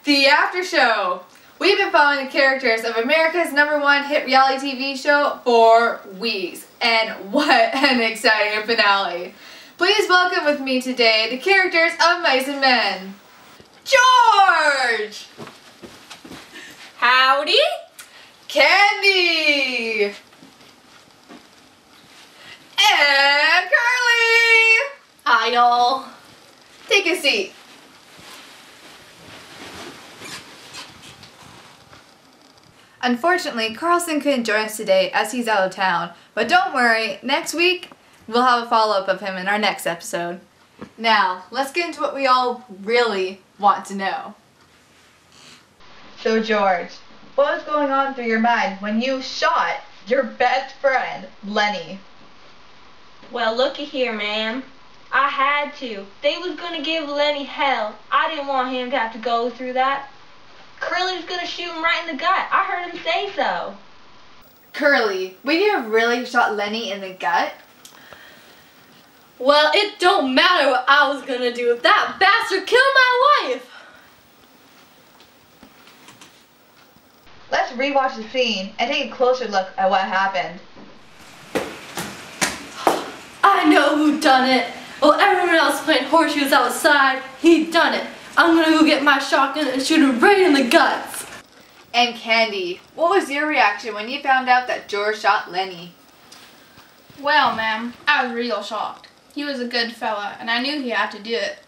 The After Show. We've been following the characters of America's #1 hit reality TV show for weeks, and what an exciting finale. Please welcome with me today the characters of Mice and Men. George! Howdy! Candy! And Curly! Hi y'all. Take a seat. Unfortunately, Carlson couldn't join us today as he's out of town, but don't worry, next week we'll have a follow-up of him in our next episode. Now, let's get into what we all really want to know. So George, what was going on through your mind when you shot your best friend, Lenny? Well, looky here, ma'am. I had to. They was gonna give Lenny hell. I didn't want him to have to go through that. Curly was gonna shoot him right in the gut. I heard him say so. Curly, would you have really shot Lenny in the gut? Well, it don't matter what I was gonna do if that bastard killed my wife! Let's rewatch the scene and take a closer look at what happened. I know who done it. While everyone else playing horseshoes outside, he done it. I'm gonna go get my shotgun and shoot him right in the guts. And Candy, what was your reaction when you found out that George shot Lenny? Well, ma'am, I was real shocked. He was a good fella, and I knew he had to do it.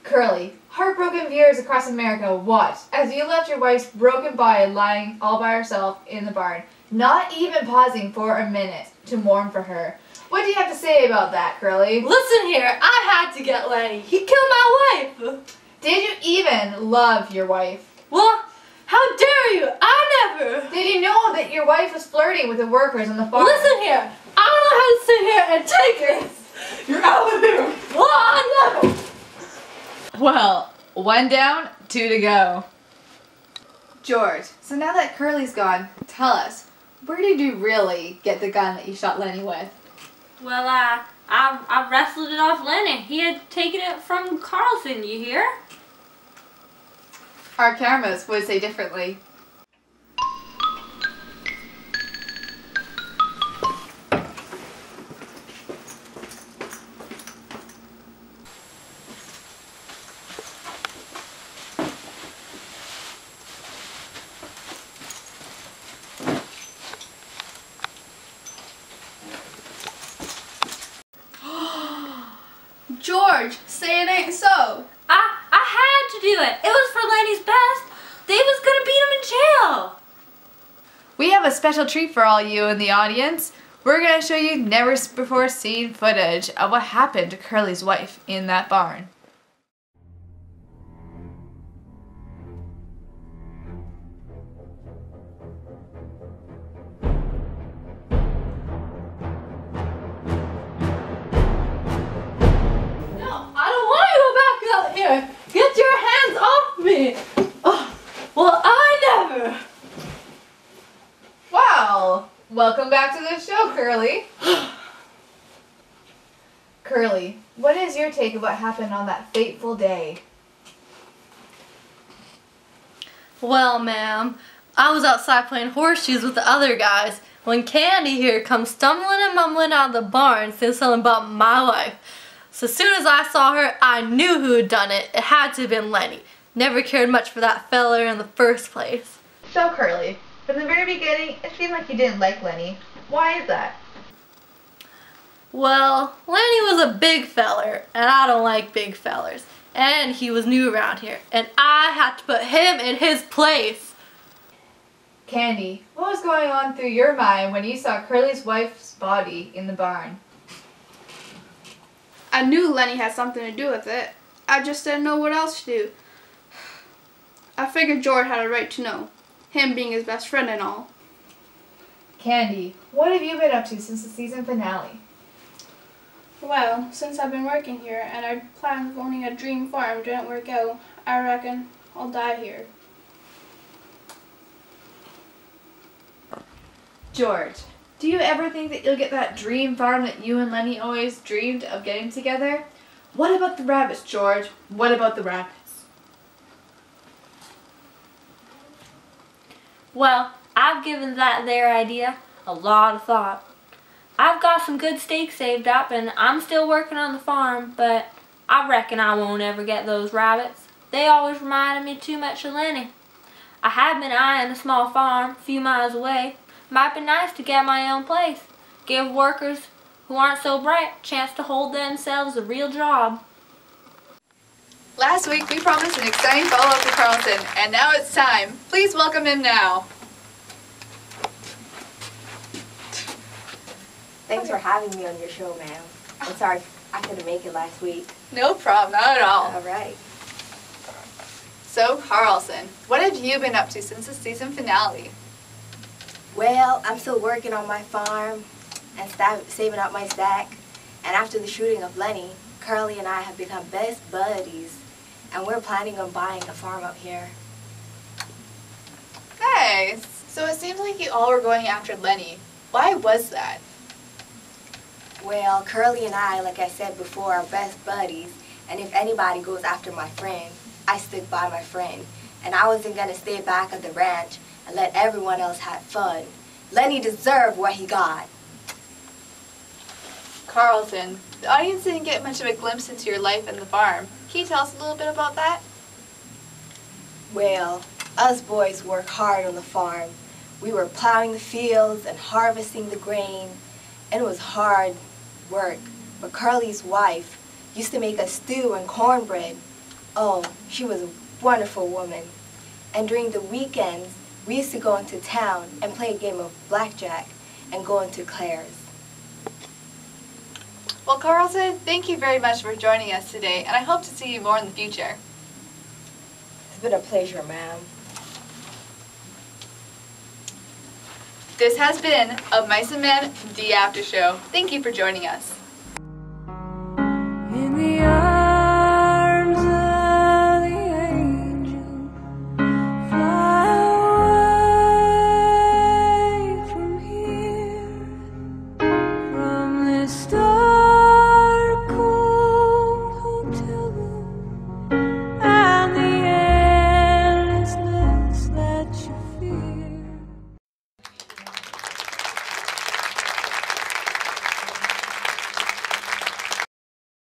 Curly, heartbroken viewers across America watch as you left your wife's broken body lying all by herself in the barn, not even pausing for a minute to mourn for her. What do you have to say about that, Curly? Listen here, I had to get Lenny. He killed my wife. Did you even love your wife? Well, how dare you? I never. Did you know that your wife was flirting with the workers on the farm? Listen here, I don't know how to sit here and take this. You're out of here. Well, I never. Well, 1 down, 2 to go. George, so now that Curly's gone, tell us, where did you really get the gun that you shot Lenny with? Well, I wrestled it off Lenny. He had taken it from Carlson, you hear? Our cameras would say differently. George, say it ain't so. I had to do it. It was for Lenny's best. They was gonna beat him in jail. We have a special treat for all you in the audience. We're going to show you never before seen footage of what happened to Curly's wife in that barn. Here, get your hands off me! Oh, well, I never! Wow! Welcome back to the show, Curly. Curly, what is your take of what happened on that fateful day? Well, ma'am, I was outside playing horseshoes with the other guys when Candy here comes stumbling and mumbling out of the barn saying something about my wife. So as soon as I saw her, I knew who had done it. It had to have been Lenny. Never cared much for that fella in the first place. So, Curly, from the very beginning, it seemed like you didn't like Lenny. Why is that? Well, Lenny was a big feller, and I don't like big fellers. And he was new around here, and I had to put him in his place. Candy, what was going on through your mind when you saw Curly's wife's body in the barn? I knew Lenny had something to do with it. I just didn't know what else to do. I figured George had a right to know, him being his best friend and all. Candy, what have you been up to since the season finale? Well, since I've been working here and our plan of owning a dream farm didn't work out, I reckon I'll die here. George, do you ever think that you'll get that dream farm that you and Lenny always dreamed of getting together? What about the rabbits, George? What about the rabbits? Well, I've given that there idea a lot of thought. I've got some good steaks saved up and I'm still working on the farm, but I reckon I won't ever get those rabbits. They always reminded me too much of Lenny. I have been eyeing a small farm a few miles away. Might be nice to get my own place. Give workers who aren't so bright a chance to hold themselves a real job. Last week we promised an exciting follow-up to Carlson, and now it's time. Please welcome him now. Thanks for having me on your show, ma'am. I'm sorry I couldn't make it last week. No problem, not at all. All right. So, Carlson, what have you been up to since the season finale? Well, I'm still working on my farm and saving up my stack. And after the shooting of Lenny, Curly and I have become best buddies. And we're planning on buying a farm up here. Nice. So it seems like you all were going after Lenny. Why was that? Well, Curly and I, like I said before, are best buddies. And if anybody goes after my friend, I stick by my friend. And I wasn't going to stay back at the ranch and let everyone else have fun. Lenny deserved what he got. Carlson, the audience didn't get much of a glimpse into your life and the farm. Can you tell us a little bit about that? Well, us boys work hard on the farm. We were plowing the fields and harvesting the grain, and it was hard work. But Curly's wife used to make us stew and cornbread. Oh, she was a wonderful woman. And during the weekends, we used to go into town and play a game of blackjack and go into Claire's. Well, Carlson, thank you very much for joining us today, and I hope to see you more in the future. It's been a pleasure, ma'am. This has been a Mice and Men, The After Show. Thank you for joining us.